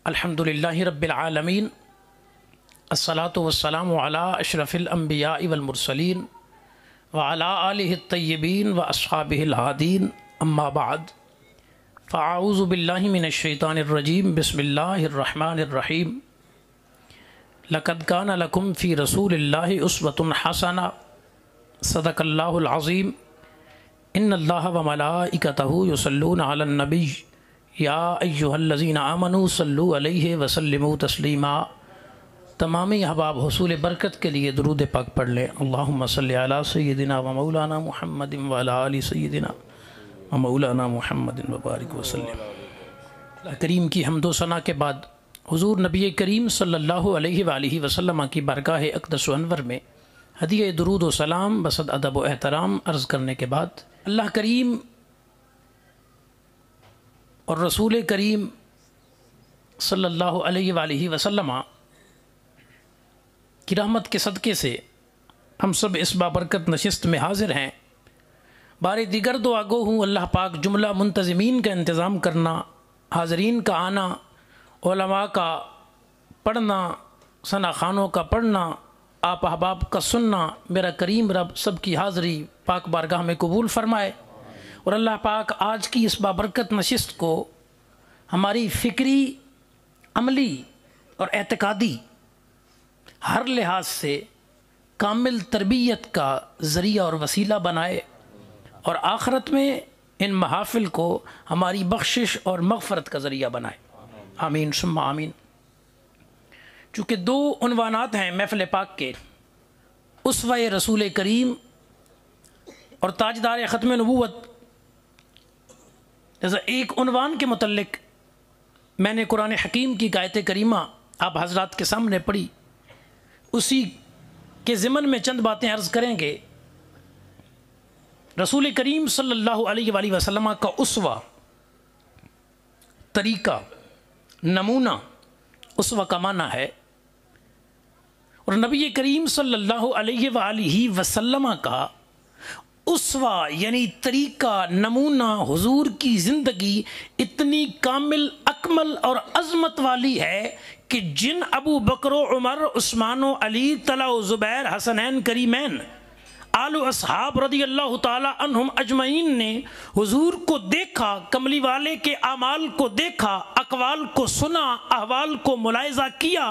الحمدللہ رب العالمین الصلاۃ والسلام علی اشرف الانبیاء والمرسلین وعلی آلہ الطیبین واصحابہ الہادین اما بعد فاعوذ باللہ من الشیطان الرجیم بسم اللہ الرحمن الرحیم لقد کان لکم فی رسول اللہ اسوۃ حسنہ صدق اللہ العظیم ان اللہ وملائکتہ یصلون علی النبی یا ایہا الذین آمنوا صلوا علیہ وسلموا تسلیما۔ تمام احباب حصول برکت کے لیے درود پاک پڑھ لیں۔ اللہم صلی علی سیدنا و مولانا محمد وعلی آل سیدنا و مولانا محمد وبارک وسلم۔ اللہ کریم کی حمد و ثنا کے بعد حضور نبی کریم صلی اللہ علیہ وآلہ وسلم کی بارگاہ اقدس و انور میں ہدیہ درود و سلام بصد ادب و احترام عرض کرنے کے بعد اللہ کریم اور رسول کریم صلی اللہ علیہ وآلہ وسلم کی رحمت کے صدقے سے ہم سب اس بابرکت نشست میں حاضر ہیں۔ بار دیگر دعا گو ہوں اللہ پاک جملہ منتظمین کا انتظام کرنا، حاضرین کا آنا، علماء کا پڑھنا، ثنا خانوں کا پڑھنا، آپ احباب کا سننا، میرا کریم رب سب کی حاضری پاک بارگاہ میں قبول فرمائے، اور اللہ پاک آج کی اس بابرکت نشست کو ہماری فکری، عملی اور اعتقادی ہر لحاظ سے کامل تربیت کا ذریعہ اور وسیلہ بنائے، اور آخرت میں ان محافل کو ہماری بخشش اور مغفرت کا ذریعہ بنائے، آمین ثم آمین۔ چونکہ دو عنوانات ہیں محفل پاک کے، اسوہ رسول کریم اور تاجدار ختم نبوت۔ جیسا ایک عنوان کے متعلق میں نے قرآن حکیم کی آیت کریمہ آپ حضرات کے سامنے پڑھی، اسی کے ضمن میں چند باتیں عرض کریں گے۔ رسول کریم صلی اللہ علیہ وآلہ وسلم کا اسوہ، طریقہ، نمونہ، اسوہ کا معنی ہے، اور نبی کریم صلی اللہ علیہ وآلہ وسلم کا اسوہ یعنی طریقہ، نمونہ، حضور کی زندگی اتنی کامل، اکمل اور عظمت والی ہے کہ جن ابو بکر و عمر، عثمان و علی، طلحہ و زبیر، حسنین کریمین، آل و اصحاب رضی اللہ تعالی عنہم اجمعین نے حضور کو دیکھا، کملی والے کے اعمال کو دیکھا، اقوال کو سنا، احوال کو ملاحظہ کیا،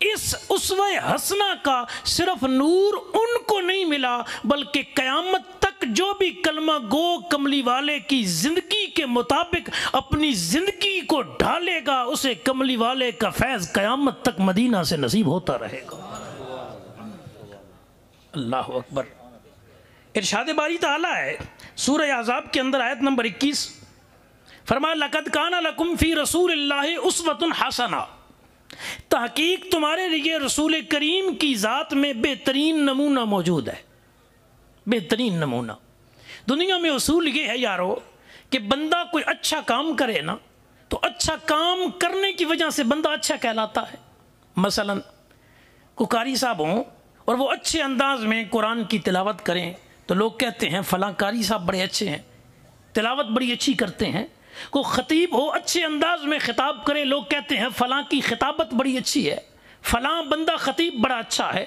اس اسوہ حسنہ کا صرف نور ان کو نہیں ملا بلکہ قیامت تک جو بھی کلمہ گو کملی والے کی زندگی کے مطابق اپنی زندگی کو ڈھالے گا، اسے کملی والے کا فیض قیامت تک مدینہ سے نصیب ہوتا رہے گا۔ اللہ اکبر۔ ارشاد باری تعالیٰ ہے سورہ احزاب کے اندر آیت نمبر 21، فرمایا لقد کان لکم فی رسول اللہ اسوۃ حسنہ، تحقیق تمہارے لیے رسول کریم کی ذات میں بہترین نمونہ موجود ہے۔ بہترین نمونہ۔ دنیا میں اصول یہ ہے یارو کہ بندہ کوئی اچھا کام کرے نا تو اچھا کام کرنے کی وجہ سے بندہ اچھا کہلاتا ہے۔ مثلا کوئی قاری صاحب ہوں اور وہ اچھے انداز میں قرآن کی تلاوت کریں تو لوگ کہتے ہیں فلاں قاری صاحب بڑے اچھے ہیں، تلاوت بڑی اچھی کرتے ہیں۔ کوئی خطیب ہو اچھے انداز میں خطاب کرے، لوگ کہتے ہیں فلاں کی خطابت بڑی اچھی ہے، فلاں بندہ خطیب بڑا اچھا ہے۔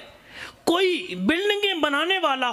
کوئی بلڈنگیں بنانے والا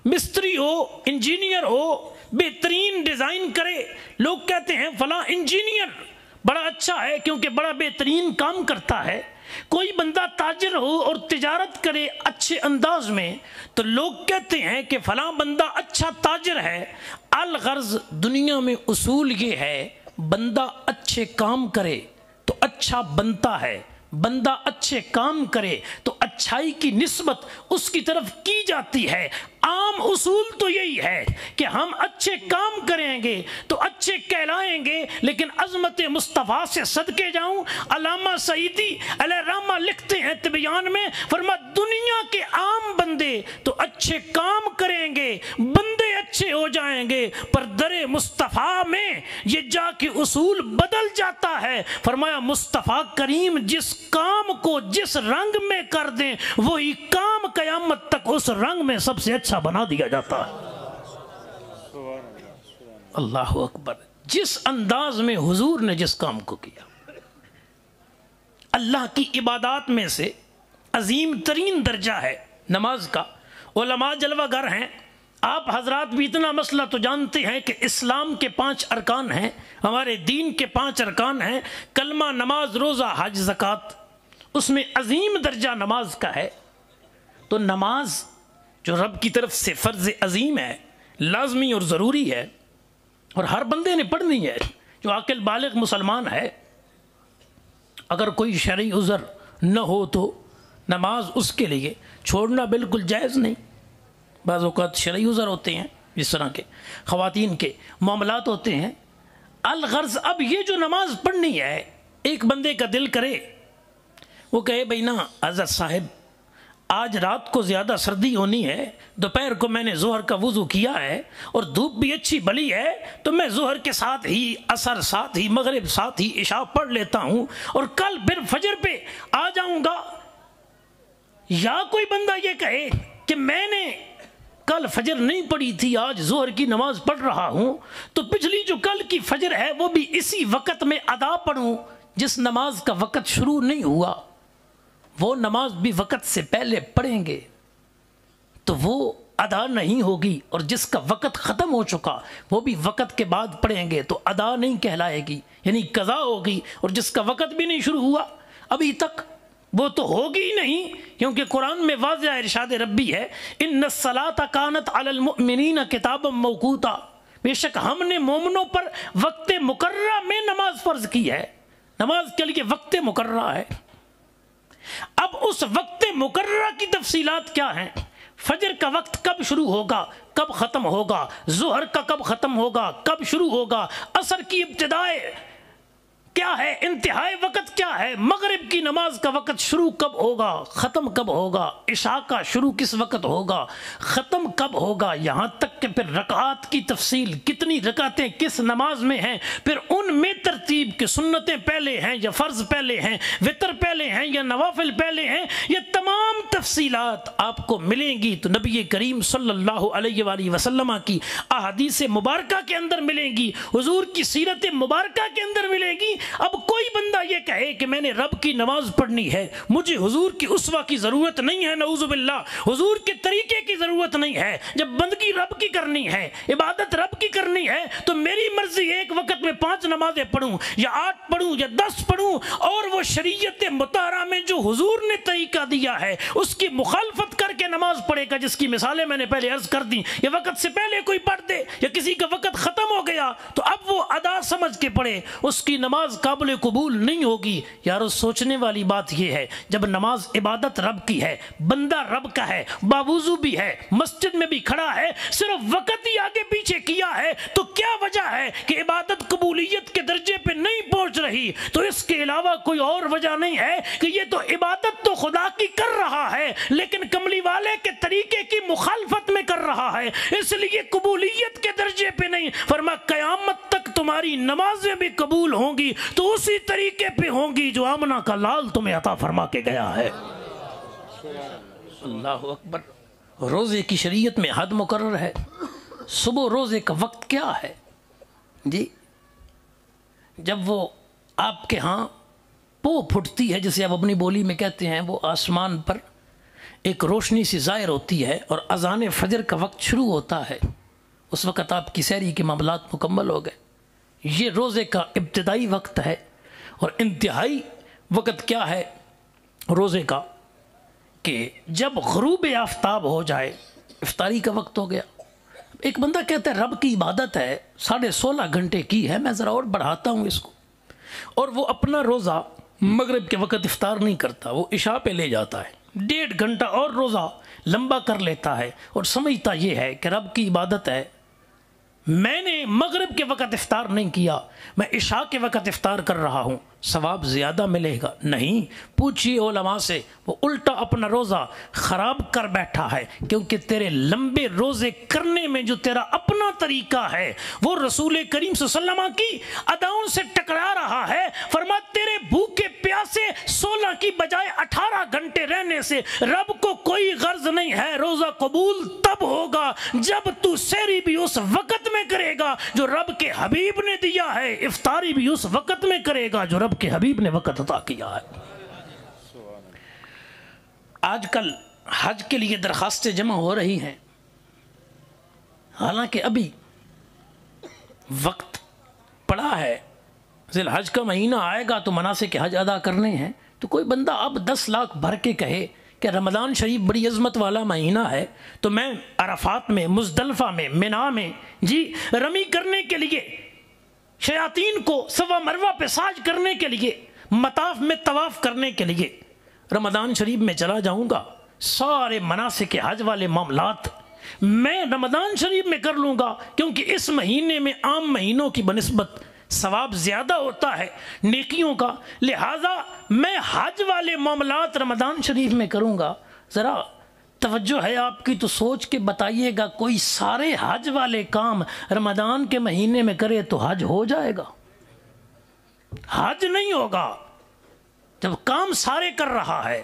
مستری ہو، انجینئر ہو، بہترین ڈیزائن کرے، لوگ کہتے ہیں فلاں انجینئر بڑا اچھا ہے کیونکہ بڑا بہترین کام کرتا ہے۔ کوئی بندہ تاجر ہو اور تجارت کرے اچھے انداز میں تو لوگ کہتے ہیں کہ فلاں بندہ اچھا تاجر ہے۔ الغرض دنیا میں اصول یہ ہے بندہ اچھے کام کرے تو اچھا بنتا ہے، بندہ اچھے کام کرے تو اچھائی کی نسبت اس کی طرف کی جاتی ہے۔ عام اصول تو یہی ہے کہ ہم اچھے کام کریں گے تو اچھے کہلائیں گے، لیکن عظمت مصطفیٰ سے صدقے جاؤں، علامہ سعیدی علیہ رحمہ لکھتے ہیں تبیان میں، فرما دنیا کے عام بندے تو اچھے کام کریں گے، بندے اچھے ہو جائیں گے، پر در مصطفیٰ میں یہ جا کے اصول بدل جاتا ہے۔ فرمایا مصطفیٰ کریم جس کام کو جس رنگ میں کر دیں وہی کام قیامت تک اس رنگ میں سب سے اچھا بنا دیا جاتا ہے۔ اللہ اکبر۔ جس انداز میں حضور نے جس کام کو کیا، اللہ کی عبادات میں سے عظیم ترین درجہ ہے نماز کا۔ علماء جلوہ گر ہیں، آپ حضرات بھی اتنا مسئلہ تو جانتے ہیں کہ اسلام کے 5 ارکان ہیں، ہمارے دین کے 5 ارکان ہیں، کلمہ، نماز، روزہ، حج، زکوٰۃ، اس میں عظیم درجہ نماز کا ہے۔ تو نماز جو رب کی طرف سے فرض عظیم ہے، لازمی اور ضروری ہے، اور ہر بندے نے پڑھنی ہے جو عاقل بالغ مسلمان ہے۔ اگر کوئی شرعی عذر نہ ہو تو نماز اس کے لیے چھوڑنا بالکل جائز نہیں۔ بعض اوقات شرعی عذر ہوتے ہیں، جس طرح کے خواتین کے معاملات ہوتے ہیں۔ الغرض اب یہ جو نماز پڑھنی ہے، ایک بندے کا دل کرے وہ کہے بھائی نا حضرت صاحب آج رات کو زیادہ سردی ہونی ہے، دوپہر کو میں نے ظہر کا وضو کیا ہے اور دھوپ بھی اچھی بلی ہے، تو میں ظہر کے ساتھ ہی عصر ساتھ ہی مغرب ساتھ ہی عشاء پڑھ لیتا ہوں اور کل پھر فجر پہ آ جاؤں گا۔ یا کوئی بندہ یہ کہے کہ میں نے کل فجر نہیں پڑھی تھی، آج ظہر کی نماز پڑھ رہا ہوں، تو پچھلی جو کل کی فجر ہے وہ بھی اسی وقت میں ادا پڑھوں جس نماز کا وقت شروع نہیں ہوا، وہ نماز بھی وقت سے پہلے پڑھیں گے تو وہ ادا نہیں ہوگی، اور جس کا وقت ختم ہو چکا وہ بھی وقت کے بعد پڑھیں گے تو ادا نہیں کہلائے گی، یعنی قضا ہوگی، اور جس کا وقت بھی نہیں شروع ہوا ابھی تک وہ تو ہوگی ہی نہیں، کیونکہ قرآن میں واضح ارشاد ربی ہے ان الصلاۃ کانت علی المؤمنین کتابا موقوتا، بے شک ہم نے مومنوں پر وقت مقررہ میں نماز فرض کی ہے، نماز کے لیے وقت مقررہ ہے۔ اب اس وقت مقررہ کی تفصیلات کیا ہیں؟ فجر کا وقت کب شروع ہوگا، کب ختم ہوگا، ظہر کا کب ختم ہوگا، کب شروع ہوگا، عصر کی ابتدائے کیا ہے، انتہائی وقت کیا ہے، مغرب کی نماز کا وقت شروع کب ہوگا، ختم کب ہوگا، عشاء کا شروع کس وقت ہوگا، ختم کب ہوگا، یہاں تک کہ پھر رکعات کی تفصیل، کتنی رکعتیں کس نماز میں ہیں، پھر ان میں ترتیب کہ سنتیں پہلے ہیں یا فرض پہلے ہیں، وتر پہلے ہیں یا نوافل پہلے ہیں، یہ تمام تفصیلات آپ کو ملیں گی تو نبی کریم صلی اللہ علیہ وآلہ وسلم کی احادیث مبارکہ کے اندر ملیں گی، حضور کی سیرت مبارکہ کے اندر ملے گی۔ اب کوئی بندہ یہ کہے کہ میں نے رب کی نماز پڑھنی ہے، مجھے حضور کی اسوہ کی ضرورت نہیں ہے، نعوذ باللہ حضور کے طریقے کی ضرورت نہیں ہے، جب بندگی رب کی کرنی ہے، عبادت رب کی کرنی ہے تو میری مرضی ایک وقت میں 5 نمازیں پڑھوں یا 8 پڑھوں یا 10 پڑھوں، اور وہ شریعت مطہرہ میں جو حضور نے طریقہ دیا ہے اس کی مخالفت کر کے نماز پڑھے گا، جس کی مثالیں میں نے پہلے عرض کر دی، یا وقت سے پہلے کوئی پڑھ دے یا کسی کا وقت ختم ہو گیا تو اب وہ ادا سمجھ کے پڑھے، اس کی نماز قابل قبول نہیں ہوگی۔ یارو سوچنے والی بات یہ ہے، جب نماز عبادت رب کی ہے، بندہ رب کا ہے، باوضو بھی ہے، مسجد میں بھی کھڑا ہے، صرف وقت ہی آگے پیچھے کیا ہے، تو کیا وجہ ہے کہ عبادت قبولیت کے درجے پہ نہیں پہنچ رہی؟ تو اس کے علاوہ کوئی اور وجہ نہیں ہے کہ یہ تو عبادت تو خدا کی کر رہا ہے لیکن کملی والے کے طریقے کی مخالفت میں کر رہا ہے، اس لیے قبولیت کے درجے پہ نہیں۔ فرما قیامت تک تمہاری نمازیں بھی قبول ہوں گی تو اسی طریقے پہ ہوں گی جو آمنہ کا لال تمہیں عطا فرما کے گیا ہے۔ اللہ اکبر۔ روزے کی شریعت میں حد مقرر ہے، صبح روزے کا وقت کیا ہے جی؟ جب وہ آپ کے ہاں پو پھٹتی ہے، جسے آپ اپنی بولی میں کہتے ہیں، وہ آسمان پر ایک روشنی سی ظاہر ہوتی ہے اور اذان فجر کا وقت شروع ہوتا ہے، اس وقت آپ کی سحری کے معاملات مکمل ہو گئے۔ یہ روزے کا ابتدائی وقت ہے، اور انتہائی وقت کیا ہے روزے کا کہ جب غروب آفتاب ہو جائے، افطاری کا وقت ہو گیا۔ ایک بندہ کہتا ہے رب کی عبادت ہے 16.5 گھنٹے کی ہے، میں ذرا اور بڑھاتا ہوں اس کو، اور وہ اپنا روزہ مغرب کے وقت افطار نہیں کرتا، وہ عشاء پہ لے جاتا ہے، 1.5 گھنٹہ اور روزہ لمبا کر لیتا ہے، اور سمجھتا یہ ہے کہ رب کی عبادت ہے، میں نے مغرب کے وقت افطار نہیں کیا، میں عشاء کے وقت افطار کر رہا ہوں، ثواب زیادہ ملے گا۔ نہیں، پوچھئے علماء سے، وہ الٹا اپنا روزہ خراب کر بیٹھا ہے، کیونکہ تیرے لمبے روزے کرنے میں جو تیرا اپنا طریقہ ہے وہ رسول کریم صلی اللہ علیہ وسلم کی اداؤں سے ٹکرا رہا ہے۔ فرما تیرے بھوکے پیاسے 16 کی بجائے 18 گھنٹے رہنے سے رب کو کوئی غرض نہیں ہے، روزہ قبول تب ہوگا جب تو سحری بھی اس وقت میں کرے گا جو رب کے حبیب نے دیا ہے، افطاری بھی اس وقت میں کرے گا جو رب کے حبیب نے وقت عطا کیا ہے۔ آج کل حج کے لیے درخواستیں جمع ہو رہی ہیں، حالانکہ ابھی وقت پڑا ہے، ذی الحج کا مہینہ آئے گا تو مناسک حج ادا کرنے ہیں، تو کوئی بندہ اب 10 لاکھ بھر کے کہے کہ رمضان شریف بڑی عظمت والا مہینہ ہے تو میں عرفات میں، مزدلفہ میں، منا میں رمی کرنے کے لیے، شیاطین کو صفا مروہ پہ ساج کرنے کے لیے، مطاف میں طواف کرنے کے لیے رمضان شریف میں چلا جاؤں گا، سارے مناسک حج والے معاملات میں رمضان شریف میں کر لوں گا، کیونکہ اس مہینے میں عام مہینوں کی بنسبت ثواب زیادہ ہوتا ہے نیکیوں کا، لہذا میں حج والے معاملات رمضان شریف میں کروں گا۔ ذرا توجہ ہے آپ کی تو سوچ کے بتائیے گا، کوئی سارے حج والے کام رمضان کے مہینے میں کرے تو حج ہو جائے گا؟ حج نہیں ہوگا جب کام سارے کر رہا ہے۔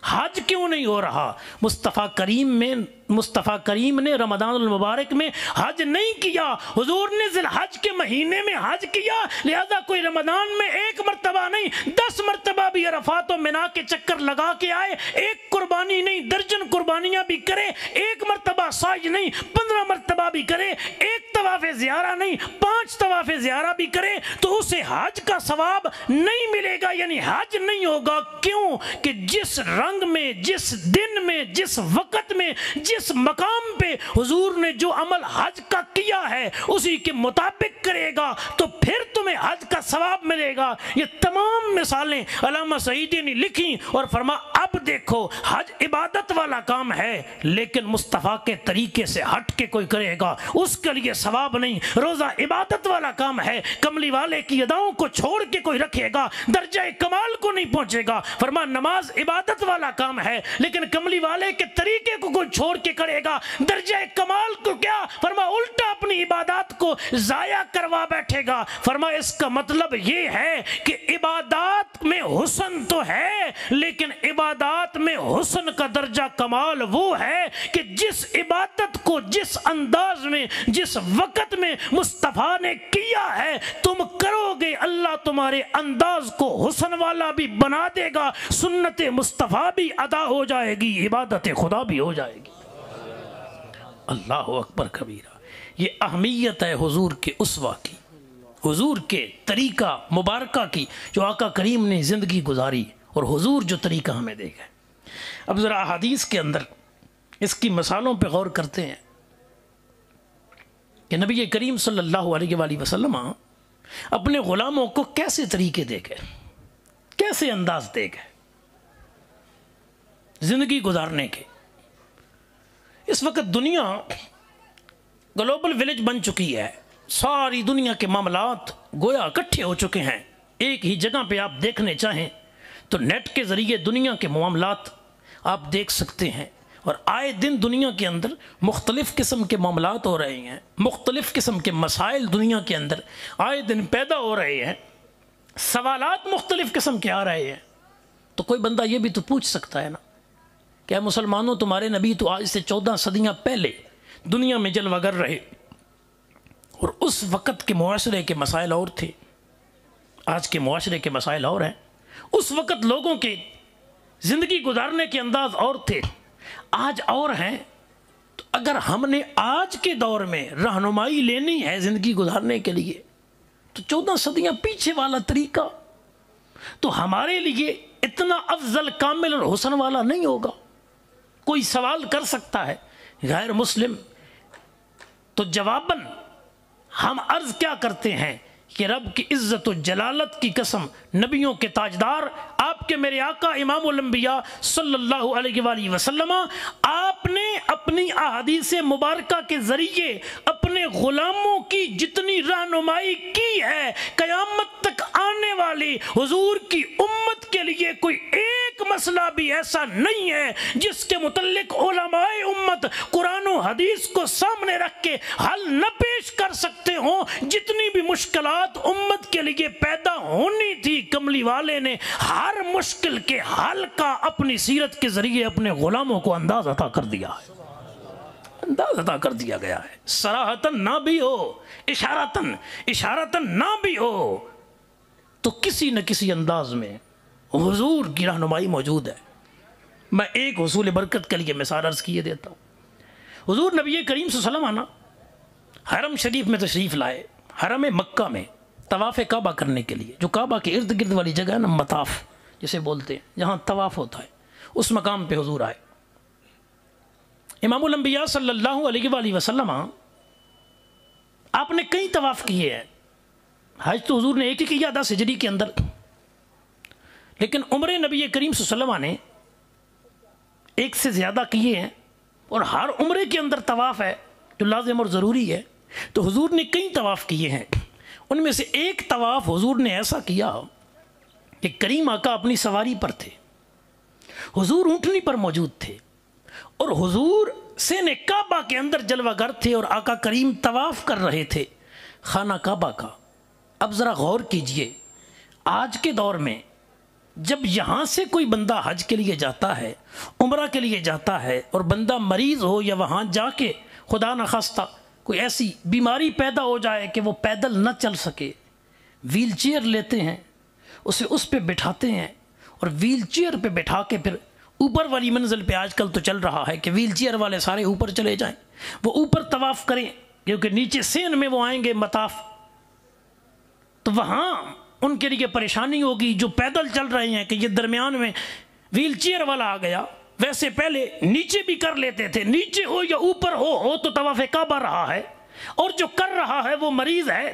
حج کیوں نہیں ہو رہا؟ مصطفیٰ کریم نے رمضان المبارک میں حج نہیں کیا، حضور نے ذی الحج کے مہینے میں حج کیا، لہذا کوئی رمضان میں 1 مرتبہ نہیں 10 مرتبہ بھی عرفات و منا کے چکر لگا کے آئے، 1 قربانی نہیں درجن قربانیاں بھی کرے، 1 مرتبہ ساج نہیں 15 مرتبہ بھی کرے، 1 طواف زیارہ نہیں 5 طواف زیارہ بھی کرے تو اسے حج کا ثواب نہیں ملے گا، یعنی حج نہیں ہوگا۔ کیوں کہ جس رنگ میں، جس دن میں، جس وقت میں، جس مقام پہ حضور نے جو عمل حج کا کیا ہے اسی کے مطابق کرے گا تو پھر تمہیں حج کا ثواب ملے گا۔ یہ تمام مثالیں علامہ سعیدی نے لکھی اور فرما اب دیکھو حج عبادت والا کام ہے، لیکن مصطفیٰ کے طریقے سے ہٹ کے کوئی کرے گا اس کے لیے ثواب نہیں۔ روزہ عبادت والا کام ہے، کملی والے کی اداؤں کو چھوڑ کے کوئی رکھے گا درجہ کمال کو نہیں پہنچے گا۔ فرما نماز عبادت والا کام ہے، لیکن کملی والے کے طریقے کو کوئی چھوڑ کے کرے گا درجہ کمال کو کیا، فرما الٹا اپنی عبادات کو ضائع کروا بیٹھے گا۔ فرما اس کا مطلب یہ ہے کہ عبادات میں حسن تو ہے، لیکن عبادات میں حسن کا درجہ کمال وہ ہے کہ جس عبادت کو جس انداز میں، جس وقت میں مصطفیٰ نے کیا ہے تم کرو گے، اللہ تمہارے انداز کو حسن والا بھی بنا دے گا، سنت مصطفیٰ بھی ادا ہو جائے گی، عبادت خدا بھی ہو جائے گی۔ اللہ اکبر کبیرہ۔ یہ اہمیت ہے حضور کے اسوہ کی، حضور کے طریقہ مبارکہ کی، جو آقا کریم نے زندگی گزاری اور حضور جو طریقہ ہمیں دے گئے۔ اب ذرا احادیث کے اندر اس کی مثالوں پہ غور کرتے ہیں کہ نبی کریم صلی اللہ علیہ وآلہ وسلم اپنے غلاموں کو کیسے طریقے دے گئے، کیسے انداز دے گئے زندگی گزارنے کے۔ اس وقت دنیا گلوبل ولیج بن چکی ہے، ساری دنیا کے معاملات گویا اکٹھے ہو چکے ہیں، ایک ہی جگہ پہ آپ دیکھنے چاہیں تو نیٹ کے ذریعے دنیا کے معاملات آپ دیکھ سکتے ہیں، اور آئے دن دنیا کے اندر مختلف قسم کے معاملات ہو رہے ہیں، مختلف قسم کے مسائل دنیا کے اندر آئے دن پیدا ہو رہے ہیں، سوالات مختلف قسم کے آ رہے ہیں۔ تو کوئی بندہ یہ بھی تو پوچھ سکتا ہے نا کہ اے مسلمانوں، تمہارے نبی تو آج سے 14 صدیاں پہلے دنیا میں جلوہ گر رہے، اور اس وقت کے معاشرے کے مسائل اور تھے، آج کے معاشرے کے مسائل اور ہیں۔ اس وقت لوگوں کے زندگی گزارنے کے انداز اور تھے، آج اور ہیں۔ تو اگر ہم نے آج کے دور میں رہنمائی لینی ہے زندگی گزارنے کے لیے تو 14 صدیاں پیچھے والا طریقہ تو ہمارے لیے اتنا افضل، کامل اور حسن والا نہیں ہوگا۔ کوئی سوال کر سکتا ہے غیر مسلم، تو جواباً ہم عرض کیا کرتے ہیں کہ رب کی عزت و جلالت کی قسم، نبیوں کے تاجدار، آپ کے میرے آقا امام الانبیاء صلی اللہ علیہ وآلہ وسلم، آپ نے اپنی احادیث مبارکہ کے ذریعے اپنے غلاموں کی جتنی رہنمائی کی ہے، قیامت تک آنے والی حضور کی امت کے لیے کوئی ایک مسئلہ بھی ایسا نہیں ہے جس کے متعلق علماء امت قرآن و حدیث کو سامنے رکھ کے حل نہ پیش کر سکتے ہوں۔ جتنی بھی مشکلات امت کے لیے پیدا ہونی تھی، کملی والے نے ہر مشکل کے حل کا اپنی سیرت کے ذریعے اپنے غلاموں کو انداز عطا کر دیا ہے، انداز عطا کر دیا گیا ہے۔ صراحتاً نہ بھی ہو، اشارتاً نہ بھی ہو، تو کسی نہ کسی انداز میں حضور کی رہنمائی موجود ہے۔ میں ایک حصول برکت کے لیے مثال عرض کیے دیتا ہوں. حضور نبی کریم صلی اللہ علیہ وسلم آنا حرم شریف میں تشریف لائے، حرم مکہ میں طواف کعبہ کرنے کے لیے. جو کعبہ کے ارد گرد والی جگہ ہے نا، مطاف جسے بولتے ہیں، جہاں طواف ہوتا ہے، اس مقام پہ حضور آئے. امام الانبیاء صلی اللہ علیہ وآلہ وسلم آپ نے کئی طواف کیے ہیں. حج تو حضور نے ایک ہی کیا 10 ہجری کے اندر، لیکن عمرے نبی کریم صلی اللہ علیہ وسلم نے ایک سے زیادہ کیے ہیں، اور ہر عمرے کے اندر طواف ہے جو لازم اور ضروری ہے. تو حضور نے کئی طواف کیے ہیں. ان میں سے ایک طواف حضور نے ایسا کیا کہ کریم آقا اپنی سواری پر تھے، حضور اونٹنی پر موجود تھے، اور حضور سین کعبہ کے اندر جلوہ گر تھے، اور آقا کریم طواف کر رہے تھے خانہ کعبہ کا. اب ذرا غور کیجئے، آج کے دور میں جب یہاں سے کوئی بندہ حج کے لیے جاتا ہے، عمرہ کے لیے جاتا ہے، اور بندہ مریض ہو یا وہاں جا کے خدا نخواستہ کوئی ایسی بیماری پیدا ہو جائے کہ وہ پیدل نہ چل سکے، ویل چیئر لیتے ہیں، اسے اس پہ بٹھاتے ہیں، اور ویل چیئر پہ بٹھا کے پھر اوپر والی منزل پہ آج کل تو چل رہا ہے کہ ویل چیئر والے سارے اوپر چلے جائیں، وہ اوپر طواف کریں، کیونکہ نیچے سین میں وہ آئیں گے مطاف، تو وہاں ان کے لیے پریشانی ہوگی جو پیدل چل رہے ہیں کہ یہ درمیان میں ویل چیئر والا آ گیا. ویسے پہلے نیچے بھی کر لیتے تھے، نیچے ہو یا اوپر ہو تو طواف کعبہ رہا ہے، اور جو کر رہا ہے وہ مریض ہے،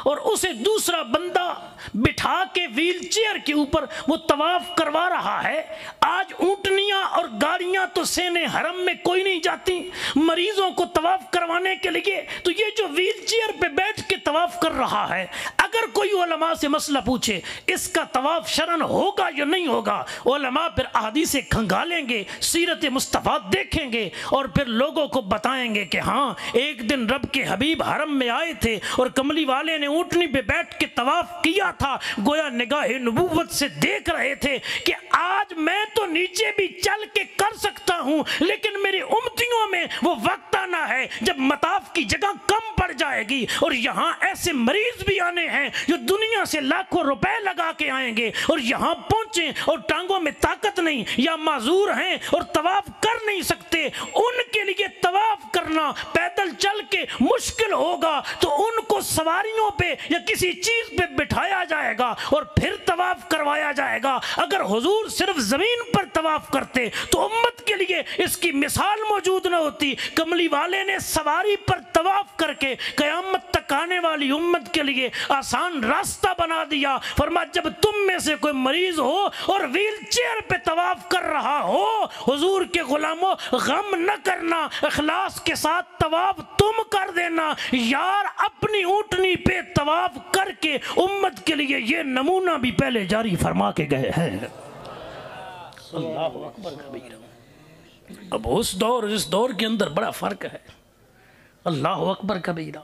اور اسے دوسرا بندہ بٹھا کے ویل چیئر کے اوپر وہ طواف کروا رہا ہے. آج اونٹنیاں اور گاڑیاں تو سین حرم میں کوئی نہیں جاتی مریضوں کو طواف کروانے کے لیے، تو یہ جو ویل چیئر پہ بیٹھ کے طواف کر رہا ہے، اگر کوئی علماء سے مسئلہ پوچھے اس کا طواف شرعن ہوگا یا نہیں ہوگا، علماء پھر احادیث کھنگالیں گے، سیرت مصطفیٰ دیکھیں گے، اور پھر لوگوں کو بتائیں گے کہ ہاں ایک دن رب کے حبیب حرم میں آئے تھے اور کملی والے نے اونٹنی پہ بیٹھ کے طواف کیا تھا، گویا نگاہ نبوت سے دیکھ رہے تھے کہ آج میں تو نیچے بھی چل کے کر سکتا ہوں، لیکن میری امتیوں میں وہ وقت آنا ہے جب مطاف کی جگہ کم پڑ جائے گی، اور یہاں ایسے مریض بھی آنے ہیں جو دنیا سے لاکھوں روپے لگا کے آئیں گے، اور یہاں پہنچیں اور ٹانگوں میں طاقت نہیں یا معذور ہیں اور طواف کر نہیں سکتے، ان کے لیے طواف کرنا پیدل چل کے مشکل ہوگا، تو ان کو سواریوں پہ یا کسی چیز پہ بٹھایا جائے گا اور پھر طواف کروایا جائے گا. اگر حضور صرف زمین پر طواف کرتے تو امت کے لیے اس کی مثال موجود نہ ہوتی. کملی والے نے سواری پر طواف کر کے قیامت تک آنے والی امت کے لیے آسان راستہ بنا دیا. فرمایا جب تم میں سے کوئی مریض ہو اور ویل چیئر پہ طواف کر رہا ہو، حضور کے غلاموں غم نہ کرنا، اخلاص کے ساتھ طواف تم کر دینا. یار اپنی اونٹنی پہ طواف کر کے امت کے لیے یہ نمونہ بھی پہلے جاری فرما کے گئے ہیں. اللہ اکبر کبیرہ. اب اس دور کے اندر بڑا فرق ہے. اللہ اکبر کبیرہ.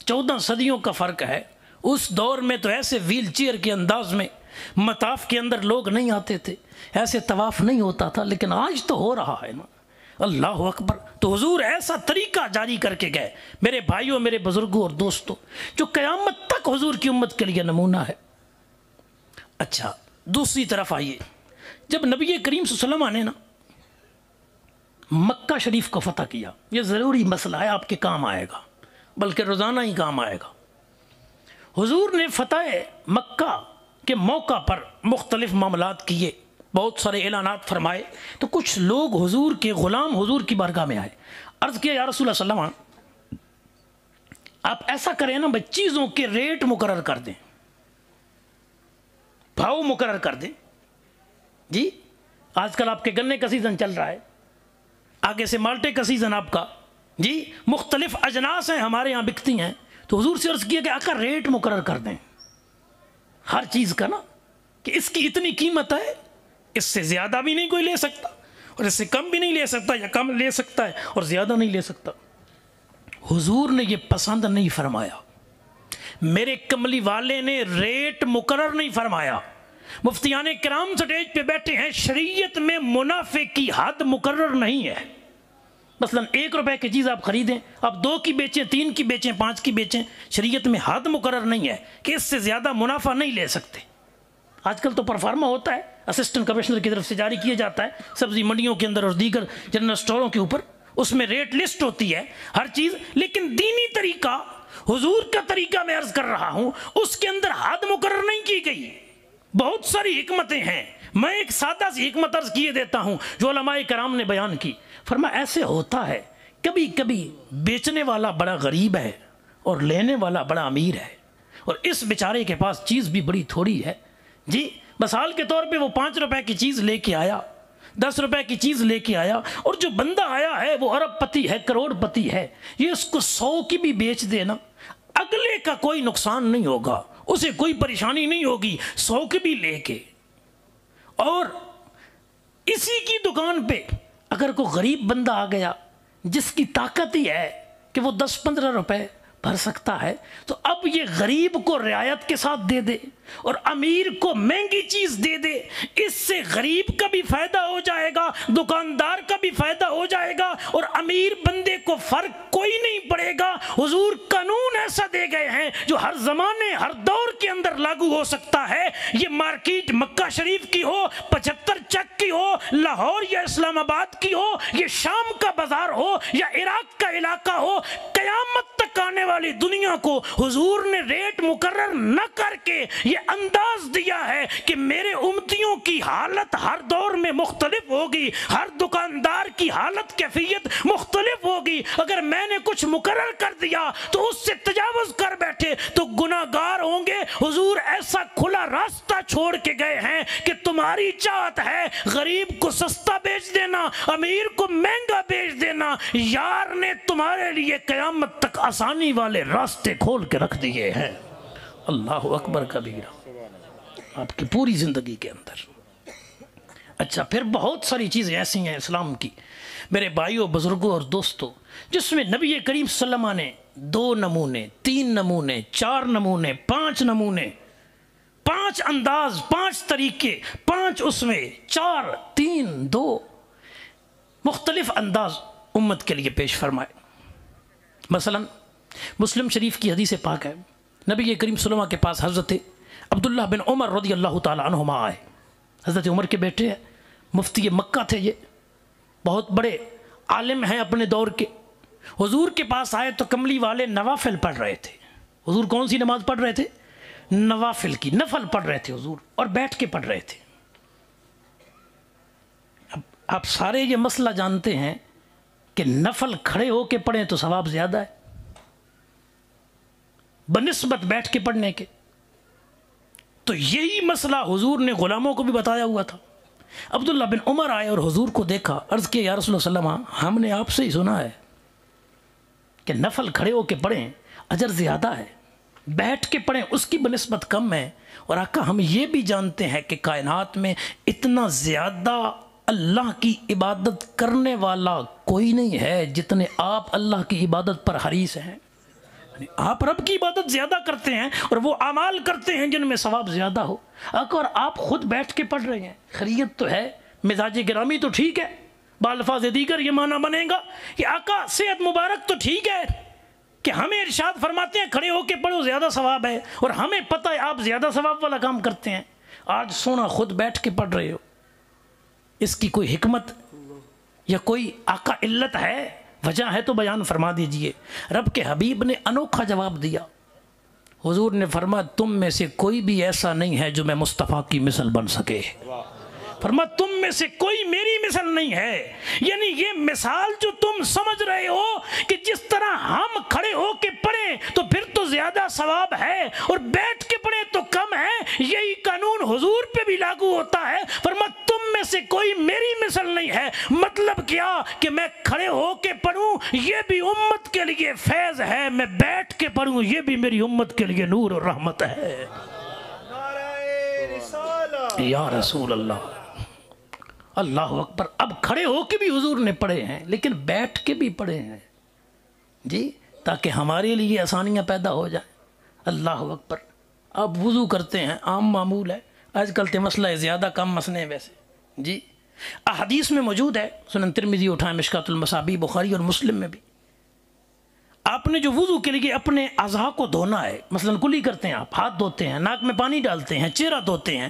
14 صدیوں کا فرق ہے. اس دور میں تو ایسے ویل چیئر کے انداز میں مطاف کے اندر لوگ نہیں آتے تھے، ایسے طواف نہیں ہوتا تھا، لیکن آج تو ہو رہا ہے نا. اللہ اکبر. تو حضور ایسا طریقہ جاری کر کے گئے میرے بھائیوں، میرے بزرگوں اور دوستوں، جو قیامت تک حضور کی امت کے لیے نمونہ ہے. اچھا دوسری طرف آئیے، جب نبی کریم صلی اللہ علیہ وسلم نے نا مکہ شریف کو فتح کیا، یہ ضروری مسئلہ ہے، آپ کے کام آئے گا، بلکہ روزانہ ہی کام آئے گا. حضور نے فتح مکہ کے موقع پر مختلف معاملات کیے، بہت سارے اعلانات فرمائے. تو کچھ لوگ حضور کے غلام حضور کی بارگاہ میں آئے، عرض کیا یا رسول اللہ صلی اللہ علیہ وسلم آپ ایسا کریں نا، بھائی چیزوں کے ریٹ مقرر کر دیں، بھاؤ مقرر کر دیں. جی آج کل آپ کے گنے کا سیزن چل رہا ہے، آگے سے مالٹے کا سیزن آپ کا، جی مختلف اجناس ہیں ہمارے ہاں بکتی ہیں. تو حضور سے عرض کیا کہ آقا ریٹ مقرر کر دیں ہر چیز کا نا، کہ اس کی اتنی قیمت ہے، اس سے زیادہ بھی نہیں کوئی لے سکتا، اور اس سے کم بھی نہیں لے سکتا، یا کم لے سکتا ہے اور زیادہ نہیں لے سکتا. حضور نے یہ پسند نہیں فرمایا، میرے کملی والے نے ریٹ مقرر نہیں فرمایا. مفتیان کرام سٹیج پہ بیٹھے ہیں، شریعت میں منافع کی حد مقرر نہیں ہے. مثلا 1 روپے کی چیز آپ خریدیں، آپ 2 کی بیچیں، 3 کی بیچیں، 5 کی بیچیں، شریعت میں حد مقرر نہیں ہے کہ اس سے زیادہ منافع نہیں لے سکتے. آج کل تو پرفارما ہوتا ہے، اسسٹنٹ کمشنر کی طرف سے جاری کیا جاتا ہے سبزی منڈیوں کے اندر اور دیگر جنرل اسٹوروں کے اوپر، اس میں ریٹ لسٹ ہوتی ہے ہر چیز. لیکن دینی طریقہ، حضور کا طریقہ میں عرض کر رہا ہوں، اس کے اندر حد مقرر نہیں کی گئی. بہت ساری حکمتیں ہیں. میں ایک سادہ سی حکمت عرض کیے دیتا ہوں جو علماء کرام نے بیان کی. فرمایا ایسے ہوتا ہے کبھی کبھی بیچنے والا بڑا غریب ہے اور لینے والا بڑا امیر ہے، اور اس بیچارے کے پاس چیز بھی بڑی تھوڑی ہے. جی مثال کے طور پہ وہ 5 روپے کی چیز لے کے آیا، 10 روپے کی چیز لے کے آیا، اور جو بندہ آیا ہے وہ ارب پتی ہے، کروڑ پتی ہے. یہ اس کو 100 کی بھی بیچ دینا، اگلے کا کوئی نقصان نہیں ہوگا، اسے کوئی پریشانی نہیں ہوگی 100 کی بھی لے کے. اور اسی کی دکان پہ اگر کوئی غریب بندہ آ گیا جس کی طاقت ہی ہے کہ وہ 10-15 روپے بھر سکتا ہے، تو اب یہ غریب کو رعایت کے ساتھ دے دے اور امیر کو مہنگی چیز دے دے. اس سے غریب کا بھی فائدہ ہو جائے گا، دکاندار کا بھی فائدہ ہو جائے گا، اور امیر بندے کو فرق کوئی نہیں پڑے گا. حضور قانون ایسا دے گئے ہیں جو ہر زمانے ہر دور کے اندر لاگو ہو سکتا ہے. یہ مارکیٹ مکہ شریف کی ہو، 75 چک کی ہو، لاہور یا اسلام آباد کی ہو، یہ شام کا بازار ہو یا عراق کا علاقہ ہو، قیامت تک آنے والی دنیا کو حضور نے ریٹ مقرر نہ کر کے یہ انداز دیا ہے کہ میرے امتیوں کی حالت ہر دور میں مختلف ہوگی، ہر دکاندار کی حالت کیفیت مختلف ہوگی. اگر میں نے کچھ مقرر کر دیا تو اس سے تجاوز کر بیٹھے تو گناہگار ہوں گے. حضور ایسا کھلا راستہ چھوڑ کے گئے ہیں کہ تمہاری چاہت ہے غریب کو سستا بیچ دینا، امیر کو مہنگا بیچ دینا. یار نے تمہارے لیے قیامت تک آسانی والے راستے کھول کے رکھ دیے ہیں. اللہ اکبر کبیرہ آپ کی پوری زندگی کے اندر. اچھا پھر بہت ساری چیزیں ایسی ہیں اسلام کی میرے بھائیوں، بزرگوں اور دوستوں، جس میں نبی کریم صلی اللہ علیہ وسلم نے 2 نمونے، 3 نمونے، 4 نمونے، 5 نمونے، 5 انداز، 5 طریقے، 5 اس میں 4 3 2 مختلف انداز امت کے لیے پیش فرمائے. مثلا مسلم شریف کی حدیث پاک ہے، نبی کریم صلی اللہ علیہ وسلم کے پاس حضرت عبداللہ بن عمر رضی اللہ تعالی عنہما آئے. حضرت عمر کے بیٹے ہیں، مفتی مکہ تھے، یہ بہت بڑے عالم ہیں اپنے دور کے. حضور کے پاس آئے تو کملی والے نوافل پڑھ رہے تھے. حضور کون سی نماز پڑھ رہے تھے؟ نوافل کی، نفل پڑھ رہے تھے حضور، اور بیٹھ کے پڑھ رہے تھے. اب آپ سارے یہ مسئلہ جانتے ہیں کہ نفل کھڑے ہو کے پڑھیں تو ثواب زیادہ ہے بنسبت بیٹھ کے پڑھنے کے. تو یہی مسئلہ حضور نے غلاموں کو بھی بتایا ہوا تھا. عبداللہ بن عمر آئے اور حضور کو دیکھا، عرض کیا یا رسول اللہ صلی اللہ علیہ وسلم، ہم نے آپ سے ہی سنا ہے کہ نفل کھڑے ہو کے پڑھیں اجر زیادہ ہے، بیٹھ کے پڑھیں اس کی بنسبت کم ہے. اور آقا ہم یہ بھی جانتے ہیں کہ کائنات میں اتنا زیادہ اللہ کی عبادت کرنے والا کوئی نہیں ہے جتنے آپ اللہ کی عبادت پر حریص ہیں. آپ رب کی عبادت زیادہ کرتے ہیں اور وہ اعمال کرتے ہیں جن میں ثواب زیادہ ہو. اور آپ خود بیٹھ کے پڑھ رہے ہیں، خیریت تو ہے، مزاج گرامی تو ٹھیک ہے، بالفاظ دیگر یہ معنی بنے گا کہ آقا صحت مبارک تو ٹھیک ہے کہ ہمیں ارشاد فرماتے ہیں کھڑے ہو کے پڑھو زیادہ ثواب ہے، اور ہمیں پتہ ہے آپ زیادہ ثواب والا کام کرتے ہیں. آج سونا خود بیٹھ کے پڑھ رہے ہو، اس کی کوئی حکمت یا کوئی آقا علت ہے، وجہ ہے تو بیان فرما دیجئے. رب کے حبیب نے انوکھا جواب دیا. حضور نے فرمایا تم میں سے کوئی بھی ایسا نہیں ہے جو میں مصطفیٰ کی مثل بن سکے. فرمایا تم میں سے کوئی میری مثل نہیں ہے. یعنی یہ مثال جو تم سمجھ رہے ہو کہ جس طرح ہم کھڑے ہو کے پڑھیں تو پھر تو زیادہ ثواب ہے اور بیٹھ کے پڑھیں تو کم ہے، یہی قانون حضور پہ بھی لاگو ہوتا ہے. فرمایا تم میں سے کوئی میری مثل نہیں ہے. مطلب کیا کہ میں کھڑے ہو کے پڑھوں یہ بھی امت کے لیے فیض ہے، میں بیٹھ کے پڑھوں یہ بھی میری امت کے لیے نور اور رحمت ہے. یا رسول اللہ، اللہ اکبر. اب کھڑے ہو کے بھی حضور نے پڑھے ہیں لیکن بیٹھ کے بھی پڑھے ہیں جی، تاکہ ہمارے لیے آسانیاں پیدا ہو جائیں. اللہ اکبر. اب وضو کرتے ہیں، عام معمول ہے آج کل تے مسئلہ ہے، زیادہ کم مسئلے ہیں ویسے جی. احادیث میں موجود ہے، سنن ترمذی اٹھائیں، مشکات المصابیح، بخاری اور مسلم میں بھی. آپ نے جو وضو کے لیے اپنے اعضاء کو دھونا ہے، مثلا کلی کرتے ہیں، آپ ہاتھ دھوتے ہیں، ناک میں پانی ڈالتے ہیں، چہرہ دھوتے ہیں،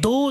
2